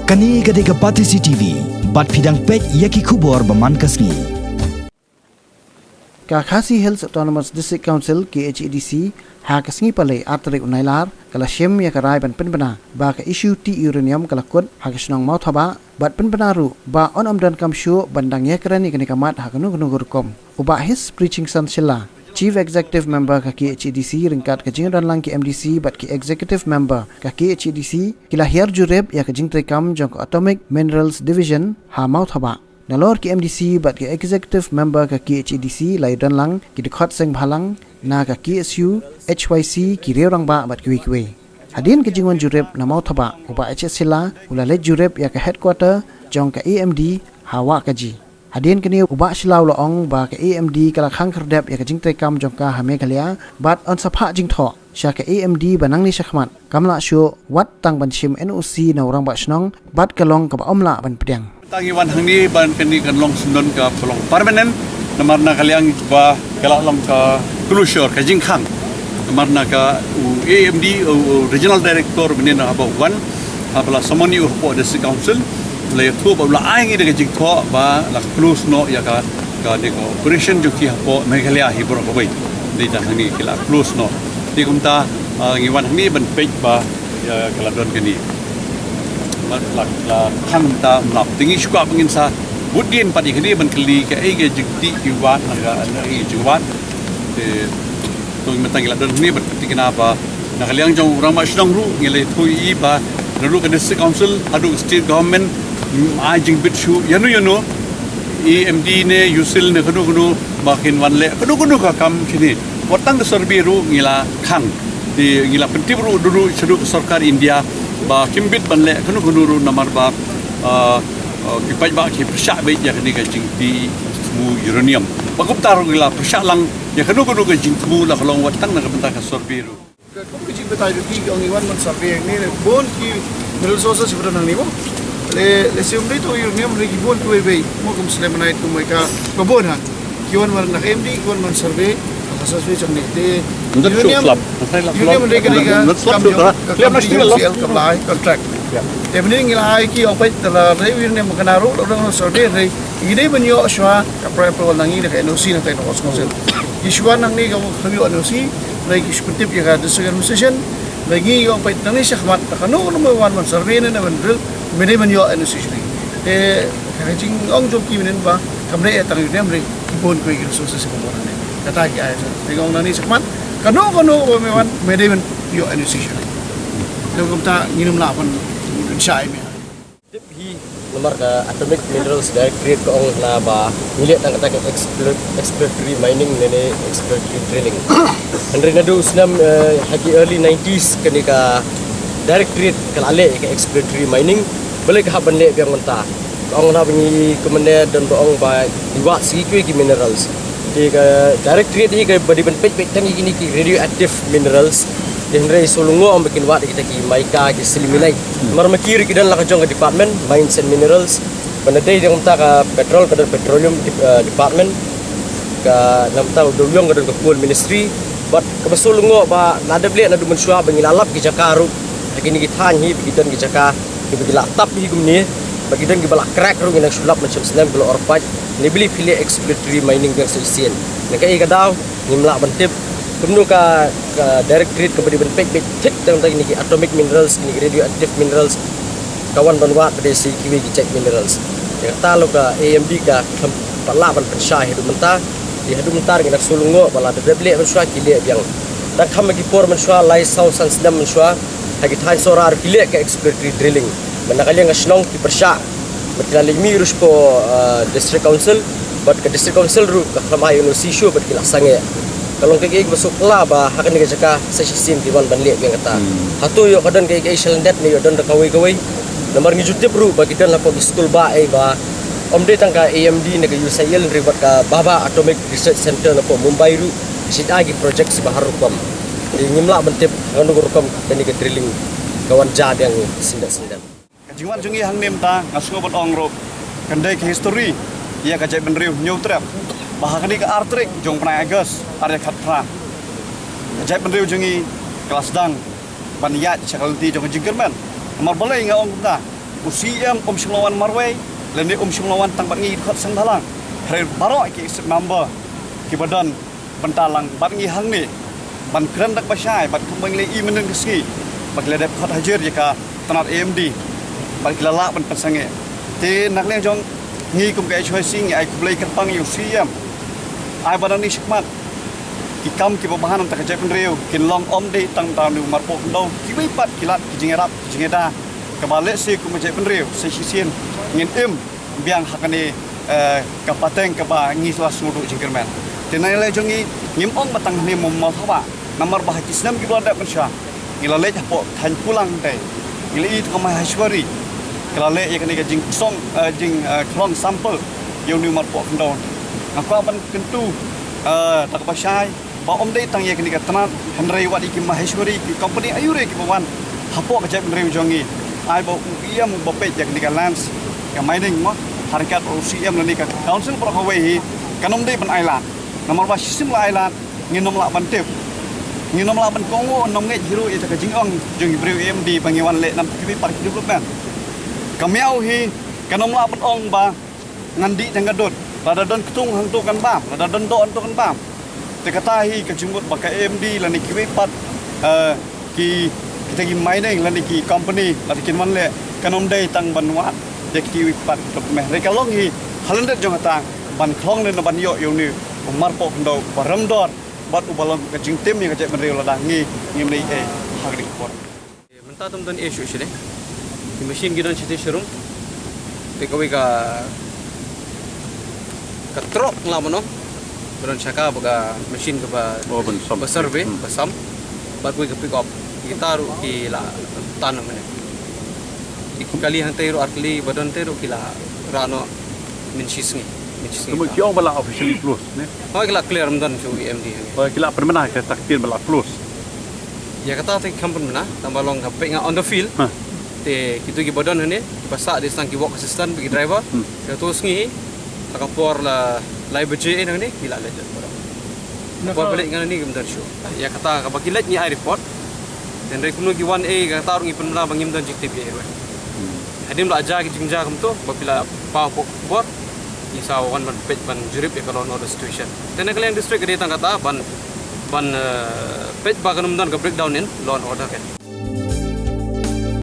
Kani gadega Pati CCTV, bat fidang pek yaki kubor baman kasni. Kakasi Hills Autonomous District Council KHEDC hakasngi pale atrik unailar kala shem ya karai ban penbena ba ka issue ti uranium kala kod hakasnong mau thaba bat penbenaru ba on amdan kam shu bandang ya kerani kani kamat hakanu gunu gurkom uba his preaching sanchila Chief Executive Member ka KHEDC ringkat ka jingran lang ki MDC bat ki Executive Member ka KHEDC kila hiar jureb ya ka jingtre kam jong Atomic Minerals Division ha mau thaba nalor ki MDC bat ki Executive Member ka KHEDC laidan lang ki dikhot seng bhalang na ka KSU HYC ki reurang ba bat ki wikwe hadin ka jingwan jureb na mau thaba uba HSila ulale jureb ya ka headquarter jong ka AMD hawa ka ji hadin kini uba silau loong ba ka AMD kala khang kherdep ya ka jingtre kam jong ka hame khalia bat on sapha jingtho sha ka AMD banang ni shakhmat kamla shu wat tang ban shim NOC na urang ba snong bat kalong ka ba omla ban pedang tangiwan hangni ban kini kan long sundon ka pelong permanent namarna kaliang ba kala long ka closure ka jingkhang namarna ka AMD regional director benina aba wan abla somoni upo the council le thu ba la ai ngi de jingtho ba la close no ya ka de operation jo ki hapo meghalaya hi bro ba bai de ta hangni kila close no ti kumta ngiwan hangni ban page ba ya kala don kini la khang ta mlap tingi shukwa bangin sa budin padi khani ban kli ka ai ge jikti kiwat naga ai jiwat te to matang la don ni bat tikina ba nakaliang jong rama shnang ru ngile thui ba nalu ka district council adu state government ai jing bit shu yanu EMD ne usil ne khanu bakin wan le khanu ka kam chini watang sarbi ru ngila khang di ngila pentibru dulu seduk sarkar India ba kimbit banle kanu ru namar ba ki pai ba ki persya be ya kani ka jing di mu uranium ba gup taru gila persya lang ya kanu ka jing mu la kolong watang na benta ka sorbiru ko ki betai ru ki ongi wan man sorbe ni bon ki mineral sources ibra nang ni mo le siumri to uranium re ki bon to be mo kum slemanite ko mai ka ko bon ha ki wan man na MD ki wan man sorbe asas we chang ni te uranium re ka contract Evening ilai ki opai tala re uranium kanaro orang sorbe re ide banyo aswa ka pro nangi de NOC na tayo council iswa nang ni ka kami NOC re ki skutip ya ka district administration lagi opai tangi shahmat kanu no wan man survey na man drill mede banyo NOC ni ka jing ong job ki minen ba kamre tang uranium re bon ko ki resources ko bon ne kata ki ay sa ngong nani shahmat kanu me wan mede ban yo NOC ni lo kumta nginum la pan Syai me. Hi nomor ka Atomic Minerals Directorate ko ong na ba milit ang kata exploratory mining nene exploratory drilling. Andre na do usnam hagi early 90s kani ka directorate kalale ka exploratory mining balik ka banle biang menta. Ong na bingi kemene dan boong ba diwa sigi ki minerals. Di ka directorate ni ka badi ben pek tangi kini ki radioactive minerals. Henry Solungo ang bikin wat kita ki maika ki siliminay mar makiri kidan la ka jong department mines and minerals panaday ding ta ka petroleum department ka namta dolyong ka coal ministry but ka Solungo ba nadable na duman suwa bangilalap ki jakaru kini githan hi bigidan ki jaka ki bigila tap hi gumni bagidan ki bala crack ru nang sulap macam slam belo orpat ni beli fili exploratory mining yang selesai nakai ka daw nimla bantip Kumno ka directorate ka badi ben pek tik tang tang ni atomic minerals ni radioactive minerals kawan banwa pada si kiwi ki check minerals ya talo ka AMD ka palaban pensah hidu menta di hidu mentar ki nak sulungo bala de ble mensua kile biang tak kham ki por mensua lai sau san sedam mensua hagi thai sorar kile ka exploratory drilling manakali ngasnong ki persah berkali mirus po district council but ka district council ru ka khamai no si show bat ki lasange kalau kaki masuk lah bah akan dikerjakan sesim di mana banlik yang kata hatu yo kadan kaki selendet ni yo dan kawai nomor ngijutip ru bagi dan lapor school ba bah omde tangka AMD nega USAIL ribat ka Baba Atomic Research Center lapor Mumbai ru sit agi project si bahar rukom ngimla bentip nganu rukom kani ke drilling kawan jad yang sindak jiwan jungi hang nem ta ngasko bot ong ro kandai ke history ia ka jai benriu new trap bahkan ni ke artrik jong penai Agus area khatra jai benriu jungi kelas dang baniyat chakalti jong jingkerman amar balai nga ong ta UCM Shimlawan Marway lani Shimlawan tang bat ngi khot sang dalang hari baro ki number ki badan bentalang bat ngi hang ni ban kran dak basai bat kumbang le I meneng ski bat le dep khot hajer jika tanat AMD bat kilala ban pasange te nak leng jong ngi kum kai choi sing ai kublai kan pang UCM ai badan ni shikmat ki kam ki babahan tak jai penreu kin long om de tang tam nu marpo do ki bai pat kilat ki jingerap ki jingeda kabale si kum jai penreu se sisien ngin biang hakane kapateng kaba ngi slas ngudu jingkerman tenai le jongi ngim ong batang ni mom mau thawa namar bah kisnam ki blada pensha ngilale japo than pulang dai ngili it kama hashwari kelale yakni ka jing song jing klong sample yo ni marpo ndon apa ban kentu tak pasai ba om dei tang yakni ka tanat hanrei wadi ki maheshwari ki company ayure ki bawan hapo ka jai penreu jongi ai ba iam ba pe yakni ka lands ka mining mo harakat UCM ni ka council pro hawai kanom dei ban island nomor ba sistem la island nginom la ban tep nginom la ban kongo nom nge hiru ita ka jingong jong ibreu AMD bangiwan le nam kibi park development kamiau hi kanom la ban ong ba ngandi jangadot rada don ketung hang tu kan bam rada don do tu kan bam te kata hi ka jumut ba ka AMD la ni kibi pat ki kita gi mining la ni ki company la kin man le kanom dei tang ban wat dekti pat me reka long hi halandet jong atang ban khlong le na ban yo yo ni marpo ndo baram dor bat ubalam ka jing tem ni ka jai menreu la dang ngi ngim nei hagri por menta tum dan issue shile di machine gidan chite shirum te kawi ka trok la mono beron chaka baga machine ka ba survey basam bat wi ka pick up gitaru ki la tanam ne ikali hang teru arkli badan teru kila rano min sisngi Tuma kiong bala officially plus ne. Oh kila clear mdan chu EMD. Oh kila permana ka taktir bala plus. Ya kata te kampun mana tambalong ka penga on the field. Te kitu gi badan ne basa di stang ki walk assistant bagi driver. Ka tos ngi takapor la lai beje ne kila le. Buat balik ngana ni mdan chu. Ya kata ka bagi let ni I report. Dan dari kuno gi 1A ka taru ngi penmana bangim dan jikte bi erwe. Hadim la aja ki jingja kam tu babila pa pok isa wan ban page ban jurip ya kalau no situation tena kalian district dia tang kata ban page baganum dan ka breakdown in law and order kan